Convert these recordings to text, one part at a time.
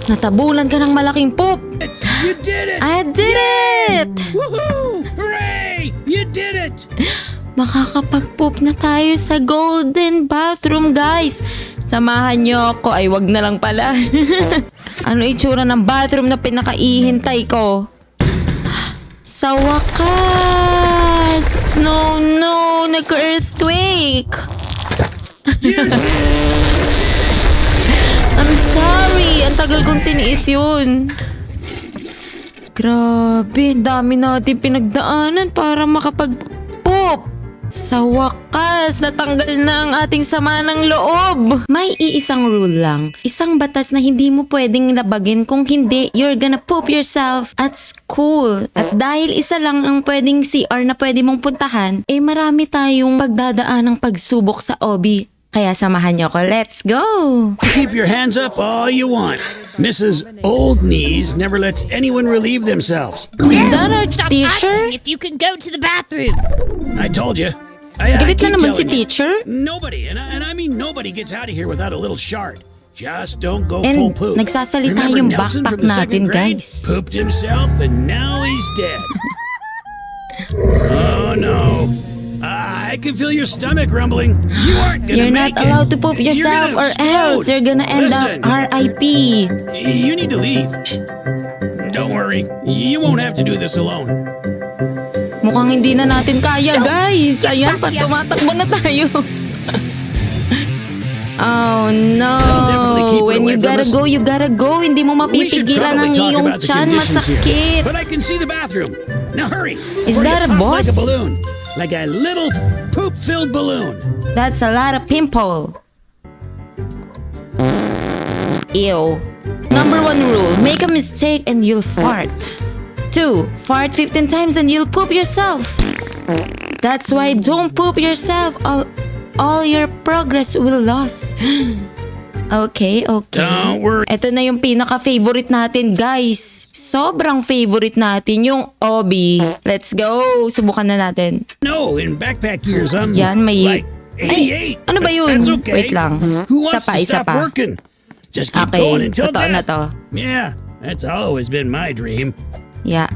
Natabulan ka ng malaking poop. You did it! I did it! Woohoo! Hooray! You did it! Makakapag-poop na tayo sa golden bathroom, guys. Samahan niyo ako. Ay, wag na lang pala. Ano itsura ng bathroom na pinakaihintay ko? Sa wakas! No, nagka-earthquake! I'm sorry. Ang tagal kong tiniis yun. Grabe, dami natin pinagdaanan para makapag-poop. Sa wakas, natanggal na ang ating sama ng loob. May iisang rule lang. Isang batas na hindi mo pwedeng labagin kung hindi, you're gonna poop yourself at school. At dahil isa lang ang pwedeng CR na pwede mong puntahan, marami tayong pagdadaan ng pagsubok sa OB. Kaya samahan niyo ako. Let's go! Keep your hands up all you want. Mrs. Old Knees never lets anyone relieve themselves. Is that our Stop teacher? asking if you can go to the bathroom. I told you. I Galit keep na naman si telling you. teacher. Nobody, and I mean nobody gets out of here without a little shart. Just don't go full And poop. nagsasalita Remember yung Nelson backpack from the second natin, grade? guys. Pooped himself and now he's dead. Oh no. I can feel your stomach rumbling. You aren't gonna You're make not it. allowed to poop You're yourself gonna or else explode. you're gonna end Listen, up RIP. You need to leave. Don't worry. You won't have to do this alone. Mukhang hindi na natin kaya, guys. Ayan, tumatakbo na tayo. Oh definitely keep no. it When away you from gotta us. go, you gotta go. Hindi mo We should mapipigilan ang probably talk iyong about the tiyan. conditions here. Masakit. But I can see the bathroom. Now hurry. Is before that you a pop like boss? a balloon, like a little poop-filled balloon. That's a lot of pimple. Ew. Number 1 rule, make a mistake and you'll fart. 2, fart 15 times and you'll poop yourself. That's why don't poop yourself. All your progress will lost. Okay. Don't worry. Ito na yung pinaka-favorite natin, guys. Sobrang favorite natin, yung OB. Let's go. Subukan na natin. No, in backpack years, I'm Yan, may... like 88. ano ba but yun? That's okay. Wait lang. Who wants Isa pa, to isa stop pa. working? Just keep Okay, going until totoo na death. to. Yeah, that's always been my dream. Yeah.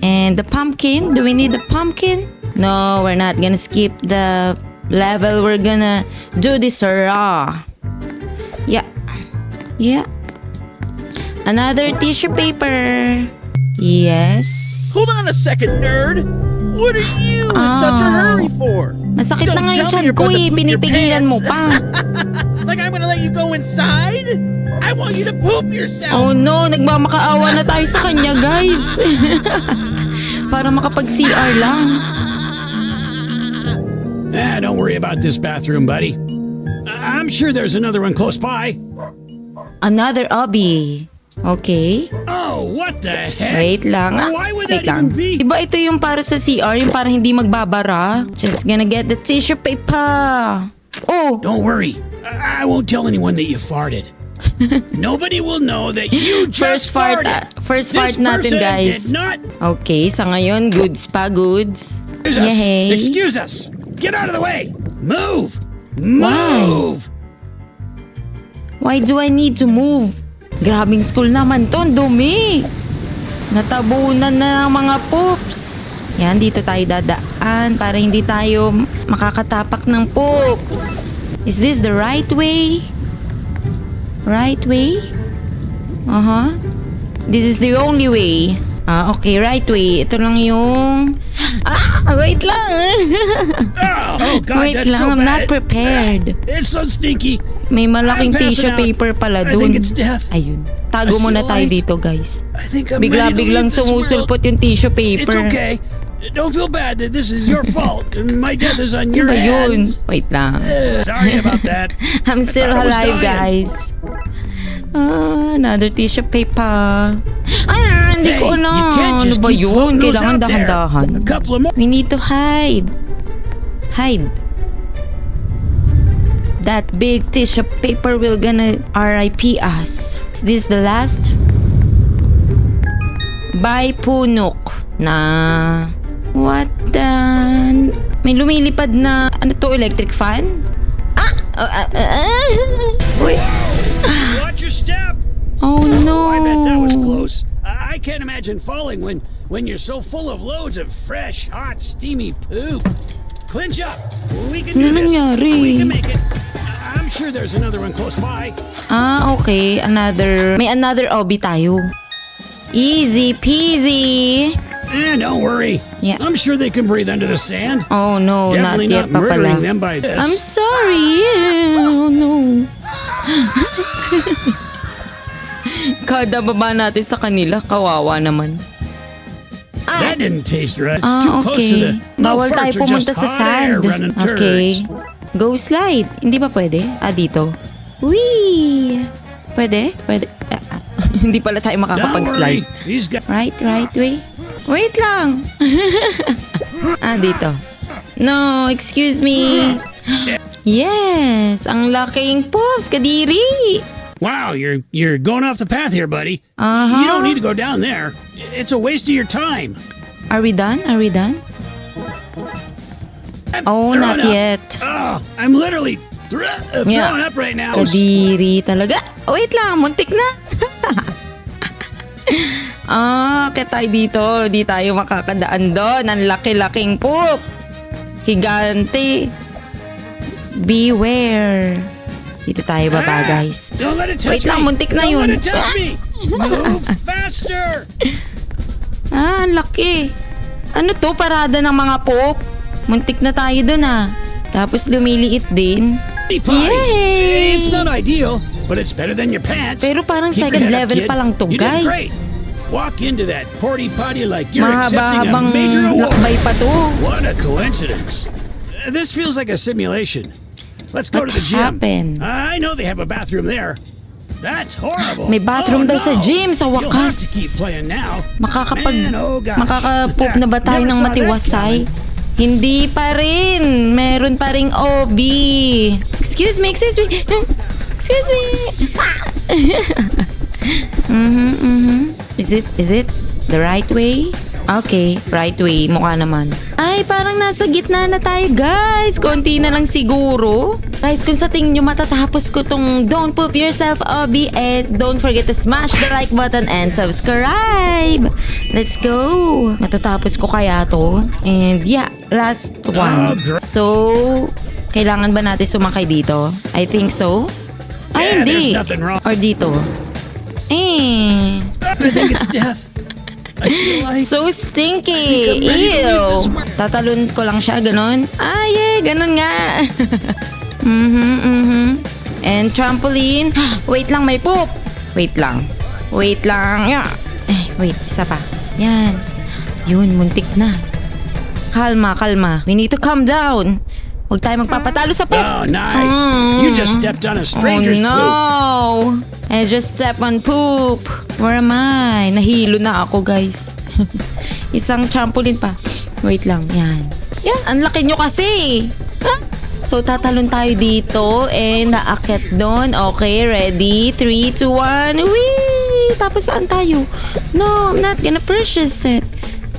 And the pumpkin? Do we need the pumpkin? No, we're not gonna skip the level. We're gonna do this raw. Yeah. Another tissue paper. Yes. Hold on a second, nerd. What are you in such a hurry for? Masakit na Don't nga yung tell me tiyan you're ko about to poop your Pinipigilan mo pants. pa. Like I'm gonna let you go inside? I want you to poop yourself. Oh no, nagmamakaawa na tayo sa kanya, guys. Para makapag-CR lang. Don't worry about this bathroom, buddy. I'm sure there's another one close by. Another obby. Okay. Oh, what the heck? Wait lang. Why would Wait that lang. even be? Diba ito yung para sa CR, yung para hindi magbabara? Just gonna get the tissue paper. Oh, Don't worry. I won't tell anyone that you farted. Nobody will know that you just First fart, farted. first This fart natin, person guys. Did not okay. Sa ngayon, goods pa, goods. excuse us. Yay. Excuse us. Get out of the way. Move. Why? Move. Why do I need to move? Grabing school naman to, ang dumi. Natabunan na ng mga poops. Yan, dito tayo dadaan para hindi tayo makakatapak ng poops. Is this the right way? Right way? This is the only way. Okay, right way. Ito lang yung... wait lang. Oh God, Wait that's lang, so I'm bad. not prepared. It's so stinky. May malaking I'm passing tissue out. paper pala I dun. think it's death. Ayun. Tago I muna feel tayo like- dito, guys. I think I'm ready to Bigla-biglang leave this sumusulpot world. yung tissue paper. It's okay. Don't feel bad that this is your fault. My death is on Ano your ba yun? hands. Wait lang. Sorry about that. I'm still I thought I was alive, dying. guys. Another tissue paper. Hindi Hey, ko you na. can't Ano just ba keep yun? floating those Kailangan out there. dahan-dahan. A couple of more. We need to hide. Hide. That big tissue paper will gonna RIP us. Is this the last? Bye, Punok. Na... What the... May lumilipad na... Ano to? Electric fan? Wait. Watch your step. Oh no! I can't imagine falling when you're so full of loads of fresh, hot, steamy poop. Clinch up. We can do Ano this. nangyari? We can make it. I'm sure there's another one close by. Okay. May another obby tayo. Easy peasy. Don't worry. Yeah. I'm sure they can breathe under the sand. Oh no, Definitely not yet not pa pala. murdering them by this. I'm sorry. Oh no. Kada baba natin sa kanila, kawawa naman. That didn't taste right. It's too close to the. No Bawal tayo farts are pumunta just sa hot air sand. running Okay. turds. Go slide. Hindi ba pwede? Dito. Whee! Pwede? Pwede. Hindi pala tayo Don't makakapag-slide. worry. These guys. Right way. Wait lang. Dito. No, excuse me. Yes, ang laking poops, Kadiri. Wow, you're going off the path here, buddy. Uh-huh. You don't need to go down there. It's a waste of your time. Are we done? Oh, Throw not it up. yet. Oh, I'm literally throwing up right now. Kadiri talaga. Wait lang, muntik na. Kaya tayo dito. Di tayo makakadaan doon. Ang laki-laking poop. Higante. Beware. Dito tayo baba, guys. Don't let it touch Wait lang, me. muntik na Don't yun. let it touch me. Move faster. Ang laki. Ano to? Parada ng mga poop. Muntik na tayo doon Tapos lumiliit din. Hey, potty. Yay! It's not ideal, but it's better than your pants. Pero parang Keep your second head up, level kid. pa lang to, You did guys. great. Walk into that porty potty like you're accepting a Mahaba-habang major award. lakbay pa to. What a coincidence. This feels like a simulation. Let's go What to the gym. happened? I know they have a bathroom there. That's horrible. May bathroom daw sa gym, sa You'll have wakas. to keep playing now. Makakapag Man, oh gosh. makakapoop na ba tayo Never ng saw that matiwasay? coming. Hindi pa rin. Meron pa ring OB. Excuse me. Excuse me. Is it the right way? Okay, right way. Mukha naman. Ay, parang nasa gitna na tayo, guys. Konti na lang siguro. Guys, kung sa tingin nyo matatapos ko tong Don't Poop Yourself OB, don't forget to smash the like button and subscribe. Let's go. Matatapos ko kaya to. And yeah, last one. So, kailangan ba natin sumakay dito? I think so. Ay, Yeah, hindi. there's nothing wrong. Or dito. I think it's death. I feel like So stinky! I'm ready to leave this Ew! world. Tatalon ko lang siya, ganon. Ganon nga. And trampoline. Wait lang, may poop. Wait lang. Yeah. Wait, isa pa. Yan. Yun, muntik na. Kalma. We need to calm down. Huwag tayo magpapatalo sa poop. Oh, nice. You just stepped on a stranger's Oh no! poop. I just stepped on poop. Where am I? Nahilo na ako, guys. Isang trampoline pa. Wait lang, yan. Yan, ang laki nyo kasi. So, tatalon tayo dito and naakyat doon. Okay, ready? 3, 2, 1. Whee! Tapos saan tayo? No, I'm not gonna purchase it.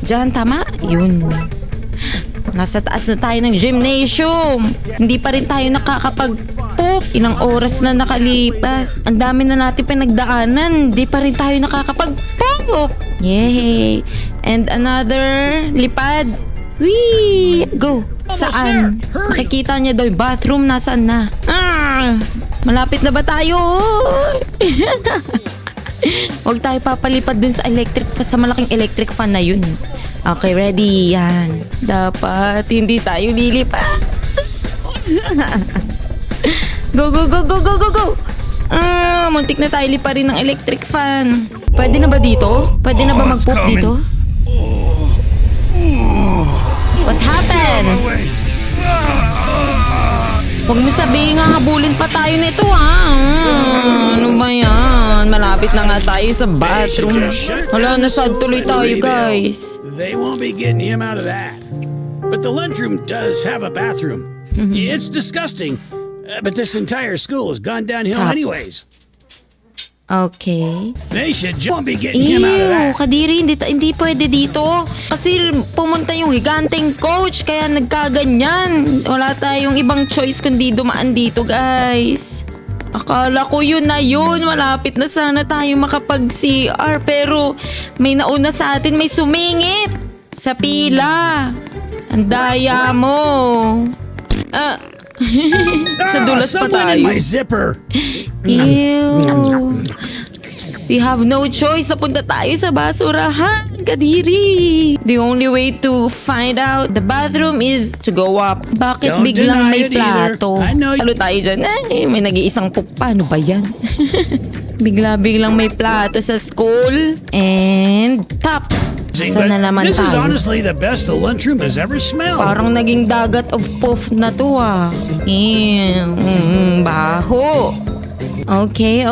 Diyan, tama? Yun. Nasa taas na tayo ng gymnasium. Hindi pa rin tayo nakakapag-poop. Ilang oras na nakalipas. Ang dami na natin pinagdaanan. Hindi pa rin tayo nakakapag-poop. Yay! And another lipad. Whee! Go! Saan? there. Hurry. Nakikita niya daw yung bathroom. Nasaan na? Malapit na ba tayo? Huwag tayo papalipad dun sa sa malaking electric fan na yun. Okay, ready. Yan. Dapat hindi tayo lilipad. Go. Muntik na tayo liparin ng electric fan. Pwede na ba dito? Pwede na ba it's mag-poop coming. dito? What happened? Away. Huwag mo sabihin nga habulin pa tayo nito Ano ba yan? Malapit na nga tayo sa bathroom. Wala, nasad tuloy tayo, guys. They won't be getting him out of that. But the lunchroom does have a bathroom. It's disgusting. But this entire school has gone downhill Top. anyways. Okay. They should won't be getting him out of Ew, that. Kadiri, hindi pwede dito. Kasi pumunta yung higanteng coach, kaya nagkaganyan. Wala tayong ibang choice kundi dumaan dito, guys. Akala ko yun na yun. Malapit na sana tayo makapag-CR. Pero may nauna sa atin, may sumingit sa pila. Ang daya mo. Nadulas pa someone in tayo. my zipper. Ew. We have no choice. Napunta tayo sa basurahan. Kadiri. The only way to find out the bathroom is to go up. Bakit Don't biglang deny may it either. plato? I know. Talo tayo dyan. May nag-iisang pup pa. Ano ba yan? Bigla-biglang may plato sa school. And top. Saan na naman This is tayo? honestly the best the lunchroom has ever smelled. Parang naging dagat of puff na to ah. Baho. Okay.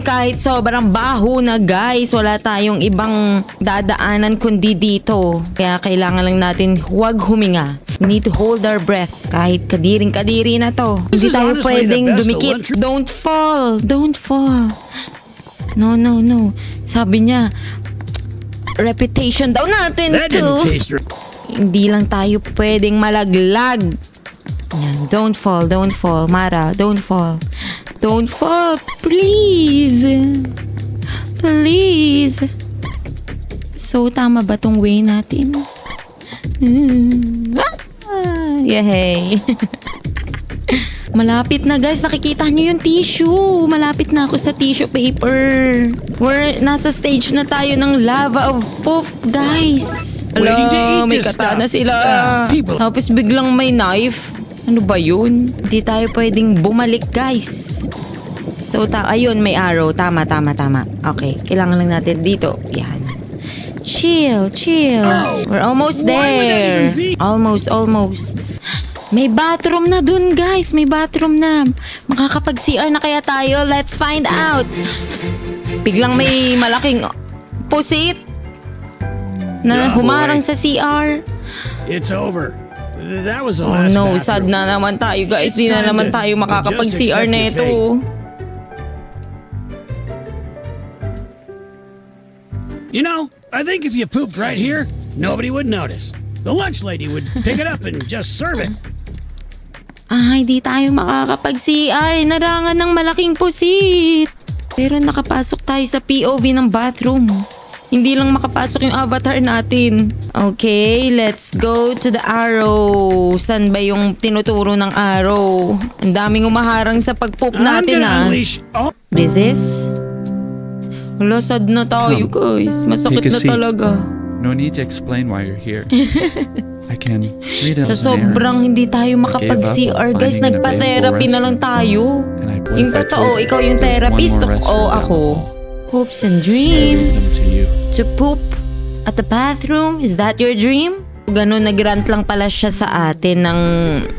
Kahit sobrang baho na guys, wala tayong ibang dadaanan kundi dito. Kaya kailangan lang natin huwag huminga. We need to hold our breath. Kahit kadiring-kadiri na to. This Hindi is tayo honestly pwedeng the best dumikit. lunch- Don't fall. No. Sabi niya, reputation daw natin That to. didn't taste right. Hindi lang tayo pwedeng malaglag. Yan, don't fall. Mara, don't fall. Don't fall, please. Please. So, tama ba tong way natin? Yay. Malapit na guys, nakikita niyo yung tissue. Malapit na ako sa tissue paper. Nasa stage na tayo ng lava of poof, guys. Waiting to eat May this katana stuff. sila. People- Tapos biglang may knife. Ano ba yun? Hindi tayo pwedeng bumalik, guys. So, ayun, may arrow. Tama. Okay, kailangan lang natin dito. Yan. Chill. Oh, We're almost why would that there. even be? Almost. May bathroom na dun, guys. May bathroom na. Makakapag-CR na kaya tayo? Let's find out. Biglang may malaking pusit na Oh, humarang boy. sa CR. It's over. That was the Oh last no, bathroom. sad na naman tayo, guys. It's Di na time naman to tayo just makakapag-CR accept na your ito. You know, I think if you pooped right here, nobody would notice. The lunch lady would pick it up and just serve it. Hindi tayo makakapag-CR. Narangan ng malaking pusit. Pero nakapasok tayo sa POV ng bathroom. Hindi lang makapasok yung avatar natin. Okay, let's go to the arrow. San ba yung tinuturo ng arrow? Ang daming umaharang sa pag-poop I'm natin gonna unleash all... This is? Wala, sad na tayo guys. Masakit Take a na seat. talaga. No need to explain why you're here. I can read out Sa some sobrang errors. hindi tayo makapag-CR guys, finding an nagpa-therapy na lang tayo. And I believe Yung I totoo, told you ikaw yung there's one therapist more restroom o down ako? the hall. Hopes and I leave dreams. them to you. To poop at the bathroom? Is that your dream? Ganun, nag-rant lang pala siya sa atin ng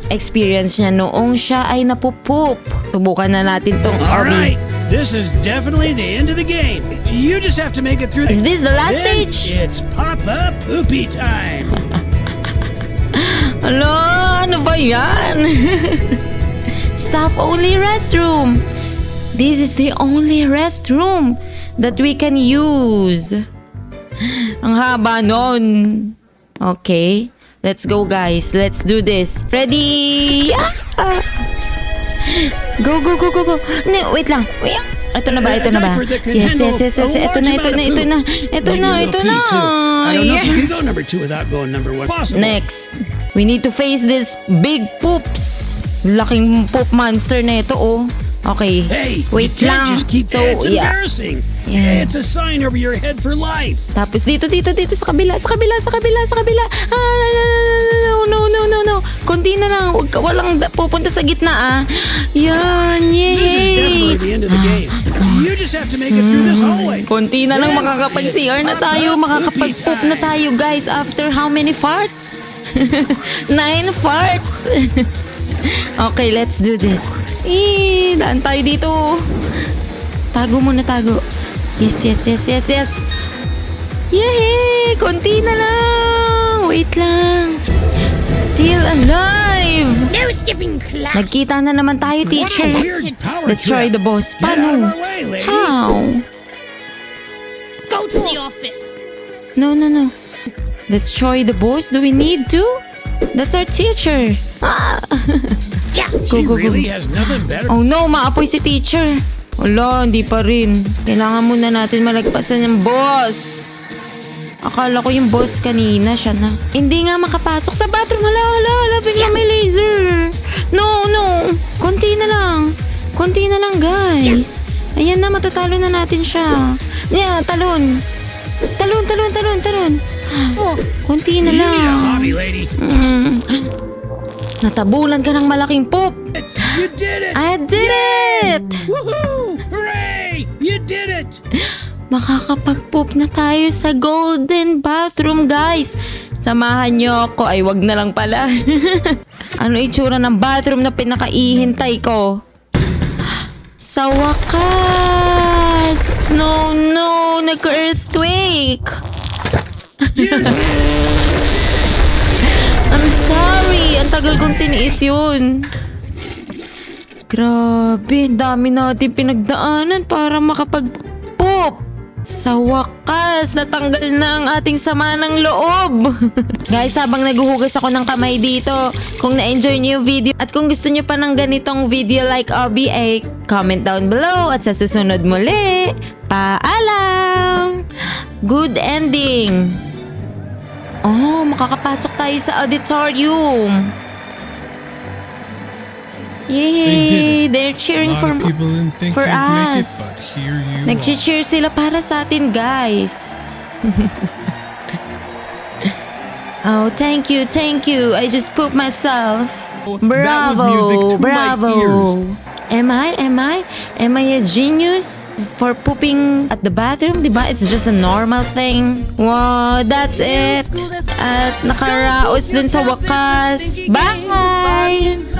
experience niya noong siya ay napupoop. Subukan na natin tong All hobby. right, this is definitely the end of the game. You just have to make it through. Is this the last Then stage? It's Papa Poopy time. Alo, ano ba yan? Staff only restroom. This is the only restroom that we can use. Ang haba nun. Okay. Let's go guys. Let's do this. Ready? Ah! Go. No, wait lang. Wait. Ito na ba? Yes. Ito na. I don't know if you can go number 2 without going number 1. Possible. Next, we need to face this big poops. Laking poop monster na ito, oh. Okay. Hey, Wait you can't lang. just keep So, it's yeah. embarrassing. Yeah. It's a sign over your head for life. Tapos dito sa kabila. No. Konti na lang. Walang pupunta sa gitna, ah. Yan, This is definitely yay. the end of the game. You just have to make it through this hallway. Konti na lang Then makakapag-CR na it's tayo. Papa Makakapag-poop Poopy na time. tayo, guys. After how many farts? 9 farts. Okay, let's do this. Daan tayo dito. Tago muna. Yes. Yay! Konti na lang. Wait lang. Still alive. No skipping class. Nagkita na naman tayo, teacher. What a weird power Let's try trip. the boss. Get out of Paano? our way, lady. How? Go to the office. No. Let's try the boss. Do we need to? That's our teacher. Yeah. She Go. really has nothing better. Oh no, maapoy si teacher. Wala, hindi pa rin. Kailangan muna natin malagpasan yung boss. Akala ko yung boss kanina, siya na. Hindi nga makapasok sa bathroom. Hala, bigla may laser. No. Konti na lang, guys. Ayan na, matatalo na natin siya. Yeah, talon. Oh, Konti na You need a lang. hobby, lady. Natabulan ka ng malaking poop. You did it! I did it! Woohoo! Hooray! You did it! Makakapag-poop na tayo sa golden bathroom, guys. Samahan niyo ako. Ay, wag na lang pala. Ano itsura ng bathroom na pinakaihintay ko? Sa wakas! No! Nag-earthquake! I'm sorry! Ang tagal kong tiniis yun. Grabe, ang dami natin pinagdaanan para makapag-poop. Sa wakas, natanggal na ang ating sama ng loob. Guys, habang naguhugas ako ng kamay dito, kung na-enjoy niyo yung video at kung gusto niyo pa ng ganitong video like Obi, comment down below at sa susunod muli. Paalam! Good ending. Oh, makakapasok tayo sa auditorium. Yay! They're cheering for for us. Nag-cheer sila para sa atin, guys. Oh, thank you. I just pooped myself. Bravo. Am I a genius for pooping at the bathroom? Diba? It's just a normal thing. Wow, that's it. At nakaraos din sa wakas. Bye!